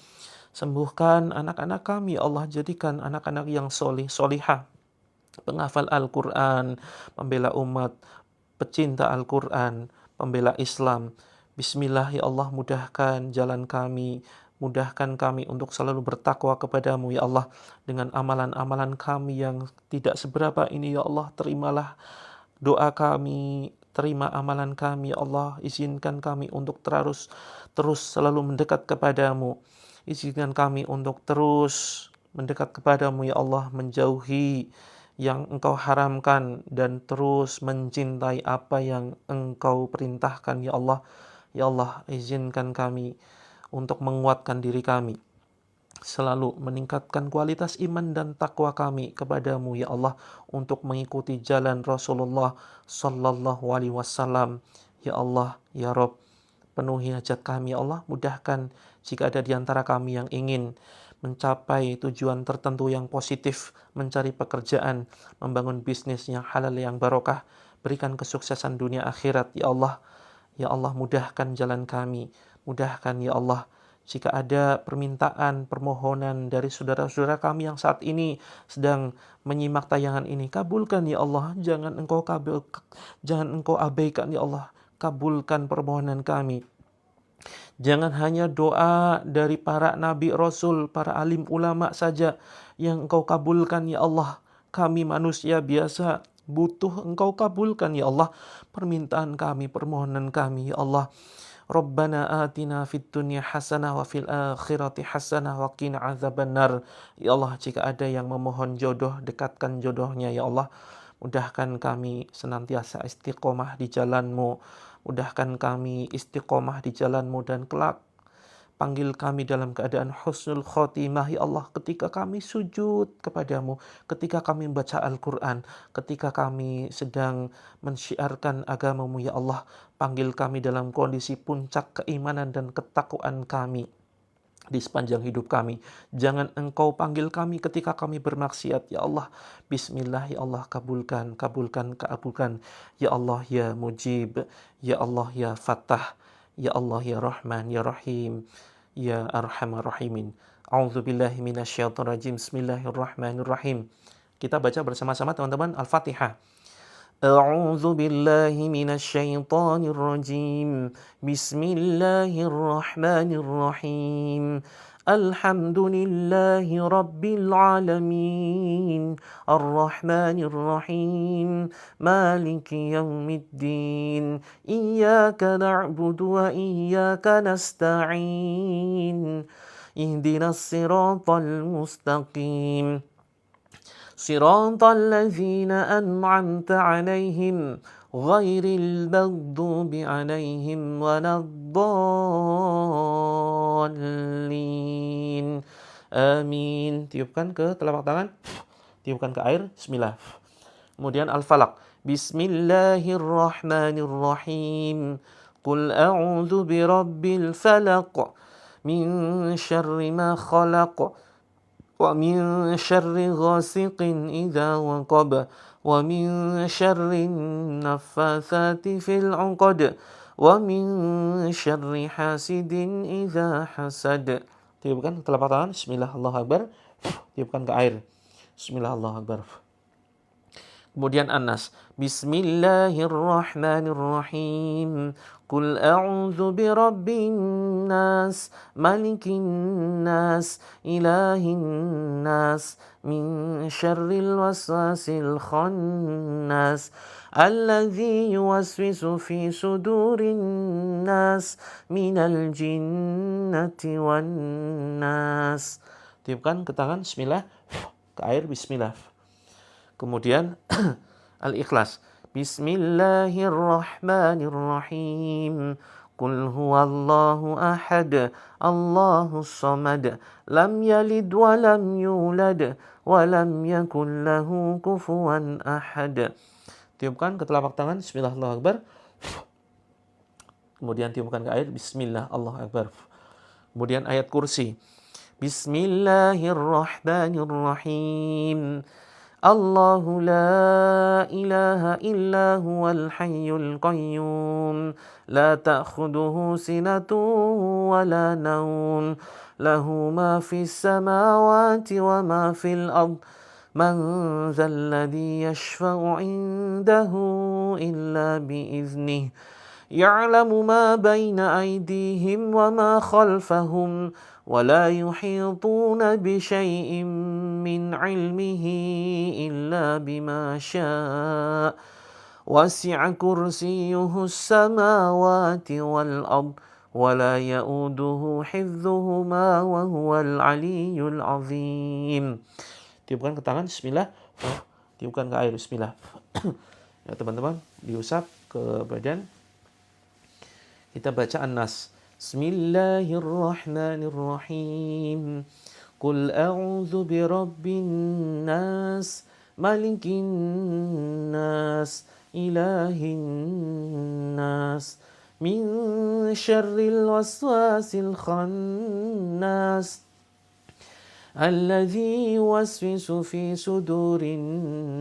sembuhkan anak-anak kami, ya Allah, jadikan anak-anak yang solih, solihah, penghafal Al-Quran, pembela umat, pecinta Al-Quran, pembela Islam. Bismillah, ya Allah, mudahkan jalan kami, mudahkan kami untuk selalu bertakwa kepadamu, ya Allah, dengan amalan-amalan kami yang tidak seberapa ini, ya Allah. Terimalah doa kami, terima amalan kami, ya Allah. Izinkan kami untuk terus selalu mendekat kepadamu. Izinkan kami untuk terus mendekat kepadamu, ya Allah, menjauhi yang Engkau haramkan dan terus mencintai apa yang Engkau perintahkan, ya Allah. Ya Allah, izinkan kami untuk menguatkan diri kami, selalu meningkatkan kualitas iman dan takwa kami kepadamu, ya Allah, untuk mengikuti jalan Rasulullah sallallahu alaihi wasallam. Ya Allah, ya Rob, penuhi hajat kami, ya Allah. Mudahkan jika ada di antara kami yang ingin mencapai tujuan tertentu yang positif, mencari pekerjaan, membangun bisnis yang halal, yang barokah, berikan kesuksesan dunia akhirat, ya Allah. Ya Allah, mudahkan jalan kami, mudahkan, ya Allah. Jika ada permintaan, permohonan dari saudara-saudara kami yang saat ini sedang menyimak tayangan ini, kabulkan, ya Allah. Jangan Engkau abaikan, ya Allah. Kabulkan permohonan kami. Jangan hanya doa dari para nabi rasul, para alim ulama saja yang Engkau kabulkan, ya Allah. Kami manusia biasa butuh Engkau kabulkan, ya Allah, permintaan kami, permohonan kami, ya Allah. Rabbana atina fid dunya hasanah wa fil akhirati hasanah wa qina azabannar. Ya Allah, jika ada yang memohon jodoh, dekatkan jodohnya, ya Allah. Mudahkan kami senantiasa istiqomah di jalan-Mu. Mudahkan kami istiqomah di jalan-Mu, dan kelak panggil kami dalam keadaan husnul khotimah, ya Allah, ketika kami sujud kepadamu, ketika kami membaca Al-Quran, ketika kami sedang mensyiarkan agamamu, ya Allah. Panggil kami dalam kondisi puncak keimanan dan ketakwaan kami di sepanjang hidup kami. Jangan Engkau panggil kami ketika kami bermaksiat, ya Allah. Bismillah, ya Allah, kabulkan, kabulkan, kabulkan. Ya Allah, ya Mujib. Ya Allah, ya Fattah. Ya Allah, ya Rahman, ya Rahim, ya Arhamar Rahimin. A'udzubillahi minasyaitonirrajim. Bismillahirrahmanirrahim. Kita baca bersama-sama, teman-teman, Al-Fatihah. A'udzu billahi minasyaitonir rajim. Bismillahirrahmanirrahim. Alhamdulillahi rabbil alamin. Arrahmanir rahim. Maliki yaumiddin. Iyyaka na'budu wa iyyaka nasta'in. Ihdinas siratal mustaqim. صراط الذين أنعمت عليهم غير المغضوب عليهم ولا الضالين. Amin. Tiupkan ke telapak tangan, tiupkan ke air. Bismillah. Kemudian Al-Falaq. Bismillahirrahmanirrahim. Qul a'udzu birabbil falaq min syarri ma khalaq. ومن شر غاسق إذا وقب ومن شر النفاثات في العقد ومن شر حاسد إذا حسد. Tiupkan telapak tangan. Bismillah, Allahu Akbar. Tiupkan ke air. Bismillah, Allahu Akbar. Kemudian An-Nas. Bismillahirrahmanirrahim. Qul a'udzu birabbin nas, malikin nas, ilahin nas, min syarril waswasil khannas, alladzi yuwaswisu fi sudurin nas, minal jinnati wan nas. Tiupkan ke tangan, bismillah, ke air, bismillah. Kemudian Al-Ikhlas. Bismillahirrahmanirrahim. Qul huwallahu ahad, Allahus samad, lam yalid wa lam yulad, wa lam yakul lahu kufuwan ahad. Tiupkan ke telapak tangan, bismillah, Allahu akbar. Kemudian tiupkan ke air, bismillah, Allahu akbar. Kemudian ayat kursi. Bismillahirrahmanirrahim. Allahu la ilaha illa huwal hayyul qayyum, la ta'khuduhu sinatun wa la nawm, lahu ma fis samawati wa ma fil ard, man dzal ladzi yashfa'u 'indahu illa bi'iznihi, ya'lamu ma baina aydihim wa ma khalfahum, ولا يحيطون بشيء من علمه إلا بما شاء وسع كرسيه السماوات والأرض ولا يؤوده حفظهما وهو العلي العظيم. Tiupkan ke tangan, bismillah. Tiupkan ke air, bismillah. Ya teman-teman, diusap ke badan. Kita baca An-Nas. Bismillahirrahmanirrahim. Qul a'udzu birabbin nas, malikin nas, ilahin nas, min syarril waswasil khannas, alladzi yuwaswisu fi sudurin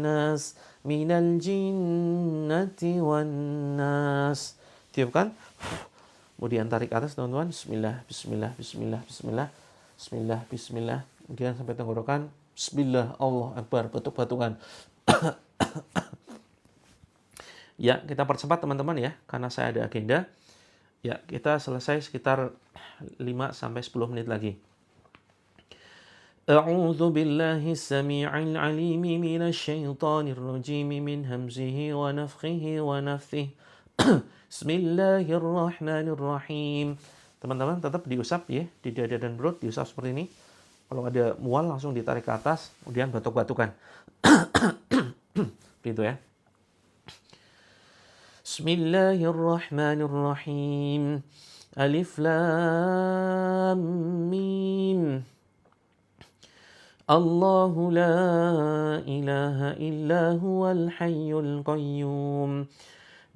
nas, minal jinnati wan nas. Tiupkan. Kemudian tarik atas teman-teman. Bismillah, bismillah, bismillah, bismillah, bismillah, bismillah. Kemudian sampai tenggorokan. Bismillah, Allah Akbar, batuk-batukan. Ya, kita percepat teman-teman ya, karena saya ada agenda. Ya, kita selesai sekitar 5-10 menit lagi. A'udzu billahi as-sami'il 'alim minasy syaithanir rajim min hamzihi wa nafthihi wa nafthihi. Bismillahirrahmanirrahim. Teman-teman tetap diusap ya, di dada dan perut diusap seperti ini. Kalau ada mual langsung ditarik ke atas, kemudian batuk-batukan. Begitu ya. Bismillahirrahmanirrahim. Alif lam mim. Allahu la ilaha illa huwal hayyul qayyum.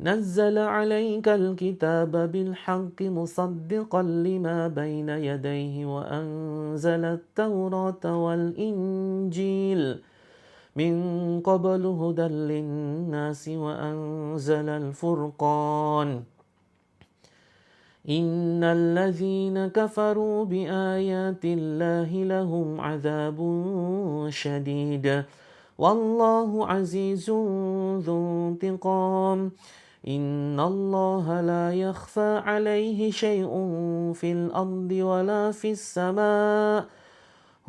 نزل عليك الكتاب بالحق مصدقا لما بين يديه وأنزل التوراة والإنجيل من قبل هدى للناس وأنزل الفرقان إن الذين كفروا بآيات الله لهم عذاب شديد والله عزيز ذو انتقام إن الله لا يخفى عليه شيء في الأرض ولا في السماء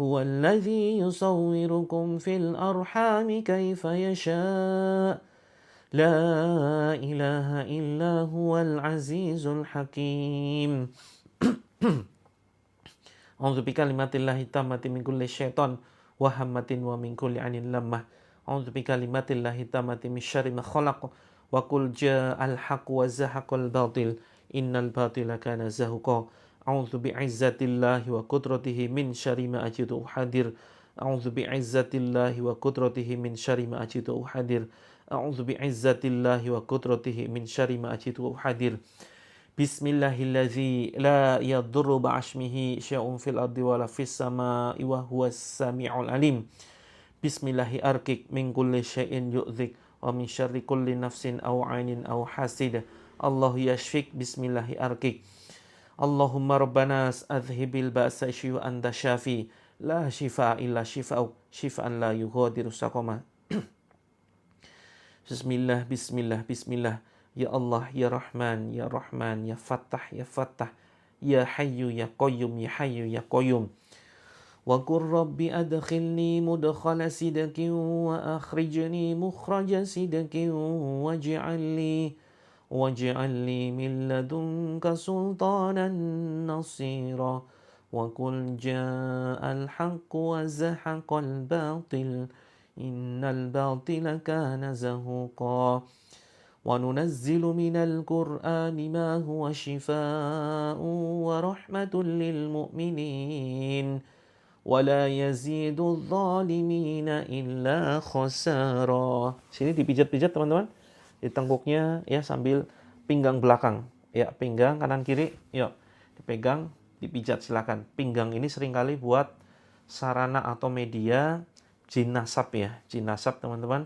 هو الذي يصوركم في الأرحام كيف يشاء لا إله إلا هو العزيز الحكيم أعوذ بكلمات الله التامة من كل شيطان وهمة ومن كل عين لمة أعوذ بكلمات الله التامة من شر ما خلق وقل جاء الحق وزهق الباطل إن الباطل كان زهقا أعوذ بعزة الله وقدرته من شر ما أجد أحذر أعوذ بعزة الله وقدرته من شر ما أجد أحذر أعوذ بعزة الله وقدرته من شر ما أجد أحذر بسم الله الذي لا يضر بعشمه شيء في الأرض ولا في السماء وهو السميع العليم بسم الله أرقك من كل شيء يؤذيك ومن شر كل نفس أو عين أو حاسد الله يشفيك بسم الله أرقك اللهم ربنا أذهب البأس اشف أنت شافي لا شفاء إلا شفاءك شفاء لا يغادر سقما Bismillah, bismillah, bismillah. Ya Allah, ya Rahman, ya Rahman, ya Fattah, ya Fattah. Ya Hayyu, ya Qayyum, ya Hayyu, ya Qayyum. Wa qur rabbi adkhilni mudkhala sidqin wa akhrijni mukhraja sidqin waj'al li min ladunka sultanan nasira. Wa qul ja'al haqqu wa zahaqal batil innal batila kana zahuqa. وننزل من القرآن ما هو شفاء ورحمة للمؤمنين ولا يزيد الظالمين إلا خسارا. Sini dipijat-pijat teman-teman di tengkuknya ya, sambil pinggang belakang ya, pinggang kanan kiri yuk dipegang, dipijat silakan. Pinggang ini seringkali buat sarana atau media jin nasab ya, jin nasab teman-teman.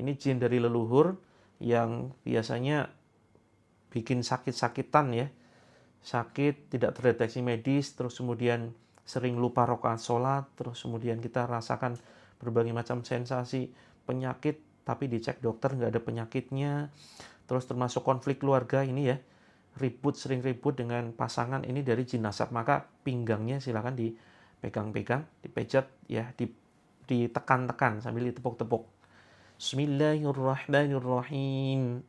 Ini jin dari leluhur yang biasanya bikin sakit-sakitan ya, sakit tidak terdeteksi medis, terus kemudian sering lupa rakaat sholat, terus kemudian kita rasakan berbagai macam sensasi penyakit, tapi dicek dokter nggak ada penyakitnya, terus termasuk konflik keluarga ini ya, sering ribut dengan pasangan, ini dari jin nasab. Maka pinggangnya silakan dipegang-pegang, dipejat ya, ditekan-tekan sambil ditepuk-tepuk. Bismillahirrahmanirrahim.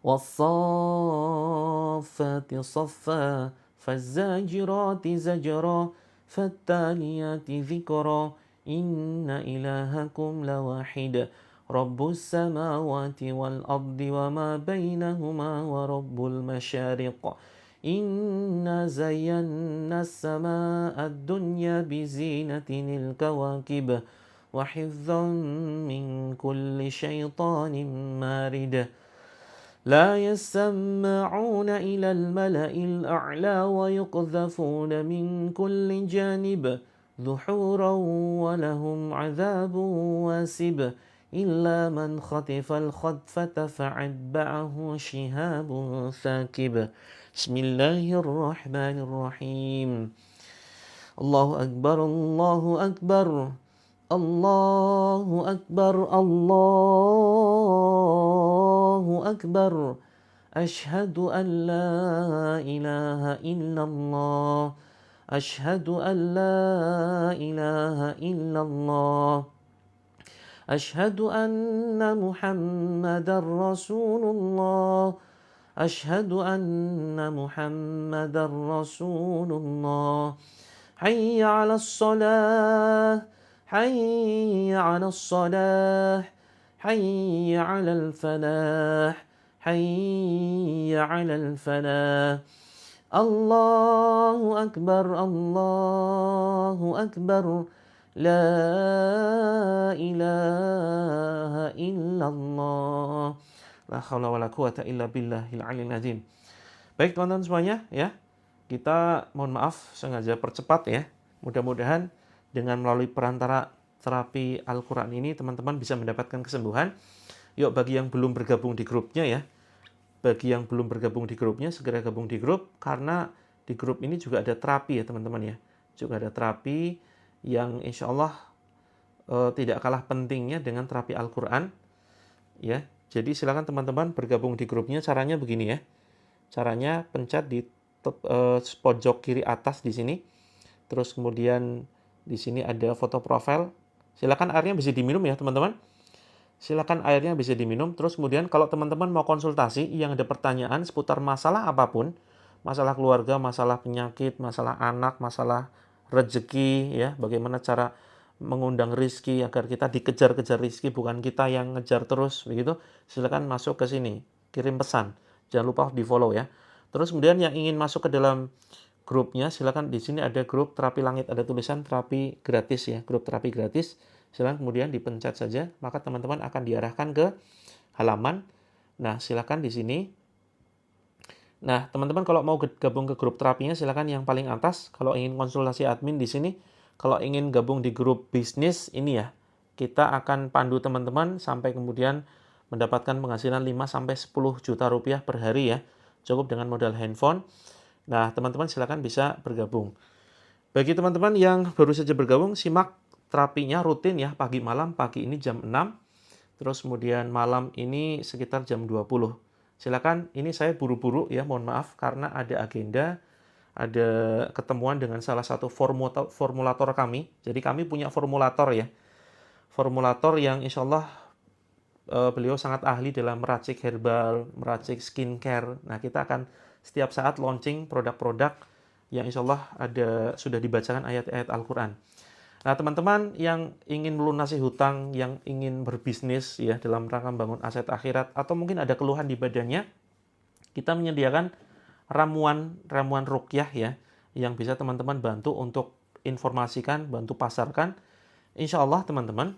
Wassafati saffa fazzajirati zajra fattaliyati dhikra inna ilahakum lawahid rabbus samawati wal ardi wa ma bainahuma wa rabbul masyariq inna zayyana as-samaa'a ad-dunya bizinatinil kawakib وحفظا من كل شيطان مارد لا يسمعون إلى الملأ الأعلى ويقذفون من كل جانب دحورا ولهم عذاب واسب إلا من خطف الخطفة فأتبعه شهاب ثاقب. بسم الله الرحمن الرحيم. الله أكبر الله أكبر Allahu Akbar, Allahu Akbar. Ashhadu an la ilaha illallah. Ashhadu an la ilaha illallah. Ashhadu anna Muhammadar Rasulullah. Ashhadu anna Muhammadar Rasulullah. Hayya 'alas salah. حي على الصلاح حي على الفلاح حي على الفلاح الله أكبر الله أكبر لا إله إلا الله لا حول ولا قوة إلا بالله العلي العظيم. Baik teman-teman semuanya ya, kita mohon maaf sengaja percepat ya. Mudah-mudahan dengan melalui perantara terapi Al-Quran ini teman-teman bisa mendapatkan kesembuhan. Yuk, bagi yang belum bergabung di grupnya ya, bagi yang belum bergabung di grupnya segera gabung di grup, karena di grup ini juga ada terapi ya teman-teman ya, juga ada terapi yang insya Allah tidak kalah pentingnya dengan terapi Al-Quran ya. Jadi silakan teman-teman bergabung di grupnya. Caranya begini ya, caranya pencet di pojok kiri atas di sini, terus kemudian di sini ada foto profil. Silakan airnya bisa diminum ya teman-teman. Silakan airnya bisa diminum. Terus kemudian kalau teman-teman mau konsultasi yang ada pertanyaan seputar masalah apapun, masalah keluarga, masalah penyakit, masalah anak, masalah rezeki ya, bagaimana cara mengundang rizki agar kita dikejar-kejar rizki, bukan kita yang ngejar terus begitu. Silakan masuk ke sini, kirim pesan. Jangan lupa di-follow ya. Terus kemudian yang ingin masuk ke dalam grupnya, silakan di sini ada grup terapi langit, ada tulisan terapi gratis ya, grup terapi gratis. Silakan kemudian dipencet saja, maka teman-teman akan diarahkan ke halaman. Nah, silakan di sini. Nah, teman-teman kalau mau gabung ke grup terapinya silakan yang paling atas. Kalau ingin konsultasi admin di sini, kalau ingin gabung di grup bisnis ini ya, kita akan pandu teman-teman sampai kemudian mendapatkan penghasilan 5 sampai 10 juta rupiah per hari ya. Cukup dengan modal handphone. Nah, teman-teman silakan bisa bergabung. Bagi teman-teman yang baru saja bergabung, simak terapinya rutin ya, pagi malam. Pagi ini jam 6, Terus kemudian malam ini sekitar jam 20. Silakan, ini saya buru-buru ya, mohon maaf karena ada agenda, ada ketemuan dengan salah satu formulator kami. Jadi kami punya formulator ya. Formulator yang insya Allah beliau sangat ahli dalam meracik herbal, meracik skincare. Nah, kita akan setiap saat launching produk-produk yang insya Allah sudah dibacakan ayat-ayat Al-Quran. Nah, teman-teman yang ingin melunasi hutang, yang ingin berbisnis ya dalam rangka membangun aset akhirat, atau mungkin ada keluhan di badannya, kita menyediakan ramuan ruqyah ya, yang bisa teman-teman bantu untuk informasikan, bantu pasarkan. Insya Allah teman-teman,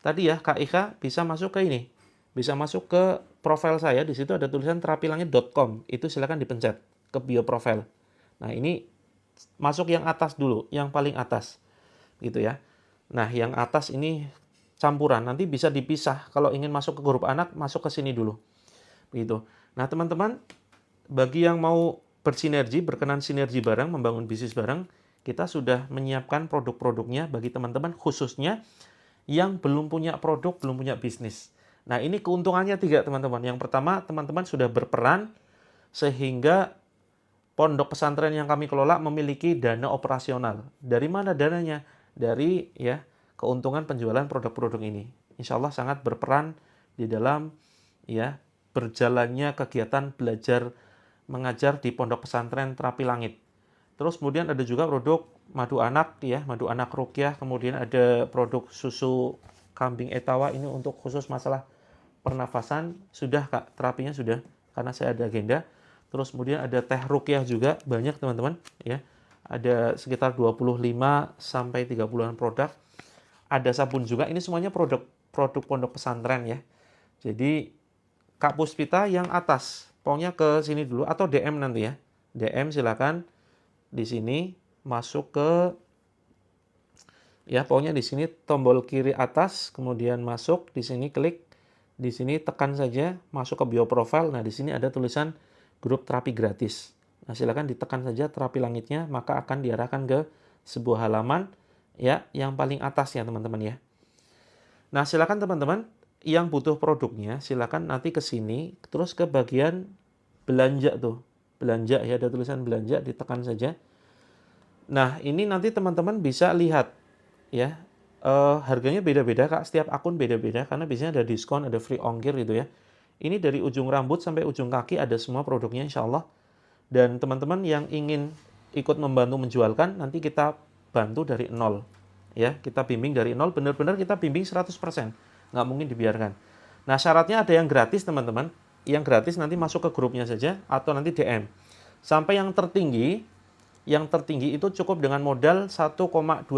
tadi ya Kak Ika bisa masuk ke ini, bisa masuk ke profil saya, di situ ada tulisan terapilangit.com, itu silakan dipencet ke bio profil. Nah, ini masuk yang atas dulu, yang paling atas gitu ya. Nah, yang atas ini campuran, nanti bisa dipisah. Kalau ingin masuk ke grup anak, masuk ke sini dulu. Begitu. Nah, teman-teman, bagi yang mau bersinergi, berkenan sinergi bareng, membangun bisnis bareng, kita sudah menyiapkan produk-produknya bagi teman-teman, khususnya yang belum punya produk, belum punya bisnis. Nah, ini keuntungannya 3, teman-teman. Yang pertama, teman-teman sudah berperan sehingga pondok pesantren yang kami kelola memiliki dana operasional. Dari mana dananya? Dari ya keuntungan penjualan produk-produk ini. Insya Allah sangat berperan di dalam ya berjalannya kegiatan belajar mengajar di pondok pesantren Terapi Langit. Terus kemudian ada juga produk madu anak ya, madu anak ruqyah, kemudian ada produk susu kambing etawa ini untuk khusus masalah pernafasan. Sudah Kak, terapinya sudah karena saya ada agenda. Terus kemudian ada teh ruqyah juga banyak teman-teman ya. Ada sekitar 25 sampai 30-an produk. Ada sabun juga. Ini semuanya produk pondok pesantren ya. Jadi Kak Puspita yang atas, pokoknya ke sini dulu atau DM nanti ya. DM silakan di sini masuk ke ya pokoknya di sini tombol kiri atas, kemudian masuk di sini klik, di sini tekan saja masuk ke bio profile. Nah, di sini ada tulisan grup terapi gratis. Nah, silakan ditekan saja terapi langitnya, maka akan diarahkan ke sebuah halaman ya yang paling atas ya teman-teman ya. Nah, silakan teman-teman yang butuh produknya, silakan nanti ke sini terus ke bagian belanja tuh. Belanja ya, ada tulisan belanja, ditekan saja. Nah, ini nanti teman-teman bisa lihat ya. Harganya beda-beda Kak, setiap akun beda-beda karena biasanya ada diskon, ada free ongkir gitu ya. Ini dari ujung rambut sampai ujung kaki ada semua produknya insya Allah. Dan teman-teman yang ingin ikut membantu menjualkan, nanti kita bantu dari nol. Ya, kita bimbing dari nol, benar-benar kita bimbing 100%. Nggak mungkin dibiarkan. Nah, syaratnya ada yang gratis teman-teman. Yang gratis nanti masuk ke grupnya saja, atau nanti DM. Sampai yang tertinggi itu cukup dengan modal 1,2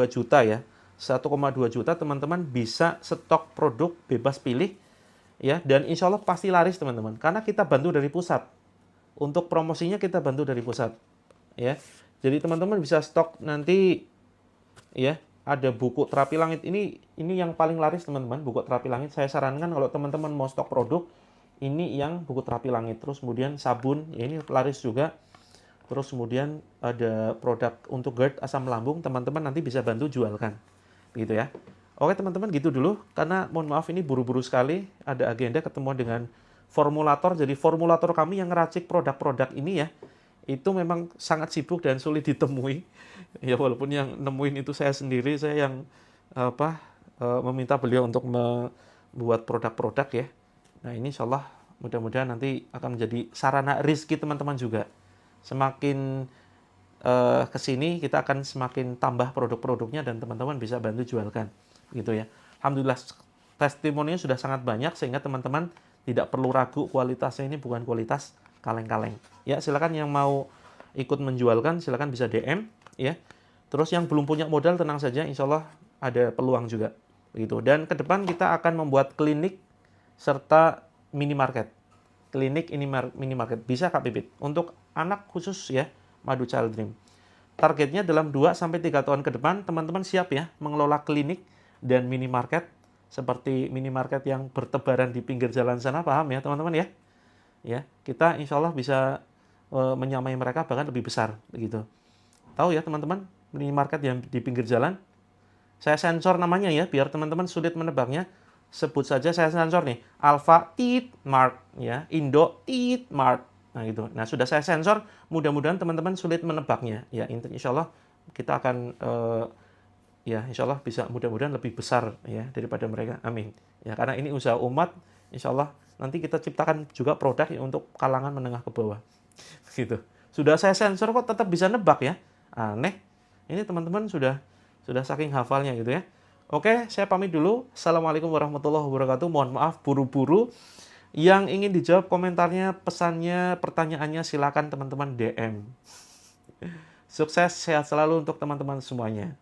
juta ya. 1,2 juta teman-teman bisa stok produk bebas pilih. Ya, dan insya Allah pasti laris teman-teman. Karena kita bantu dari pusat. Untuk promosinya kita bantu dari pusat, ya. Jadi teman-teman bisa stok nanti, ya. Ada buku Terapi Langit ini yang paling laris teman-teman, buku Terapi Langit. Saya sarankan kalau teman-teman mau stok produk, ini yang buku Terapi Langit. Terus kemudian sabun, ya ini laris juga. Terus kemudian ada produk untuk GERD asam lambung, teman-teman nanti bisa bantu jualkan, begitu ya. Oke teman-teman gitu dulu, karena mohon maaf ini buru-buru sekali, ada agenda ketemu dengan formulator. Jadi formulator kami yang ngeracik produk-produk ini ya, itu memang sangat sibuk dan sulit ditemui. Ya walaupun yang nemuin itu saya sendiri, saya yang meminta beliau untuk membuat produk-produk ya. Nah ini insya Allah mudah-mudahan nanti akan menjadi sarana rezeki teman-teman juga. Semakin kesini kita akan semakin tambah produk-produknya dan teman-teman bisa bantu jualkan gitu ya. Alhamdulillah testimoninya sudah sangat banyak sehingga teman-teman tidak perlu ragu kualitasnya ini bukan kualitas kaleng-kaleng. Ya, silakan yang mau ikut menjualkan silakan bisa DM ya. Terus yang belum punya modal tenang saja, insya Allah ada peluang juga. Begitu. Dan ke depan kita akan membuat klinik serta minimarket. Klinik ini minimarket bisa Kak Pipit untuk anak khusus ya, Madu Child Dream. Targetnya dalam 2 sampai 3 tahun ke depan teman-teman siap ya mengelola klinik dan minimarket seperti minimarket yang bertebaran di pinggir jalan sana, paham ya teman-teman ya? Ya, kita insya Allah bisa menyamai mereka bahkan lebih besar begitu. Tahu ya teman-teman, minimarket yang di pinggir jalan? Saya sensor namanya ya biar teman-teman sulit menebaknya. sebut saja saya sensor nih, Alfa tit mark ya, Indo tit mark. Nah gitu. Nah sudah saya sensor, mudah-mudahan teman-teman sulit menebaknya. Ya insya Allah kita akan ya insya Allah bisa mudah-mudahan lebih besar ya daripada mereka. Amin. Ya karena ini usaha umat, insya Allah nanti kita ciptakan juga produk ya untuk kalangan menengah ke bawah. Gitu. Sudah saya sensor kok tetap bisa nebak ya. Aneh. Ini teman-teman sudah saking hafalnya gitu ya. Oke, saya pamit dulu. Assalamualaikum warahmatullahi wabarakatuh. Mohon maaf buru-buru. Yang ingin dijawab komentarnya, pesannya, pertanyaannya silakan teman-teman DM. Sukses, sehat selalu untuk teman-teman semuanya.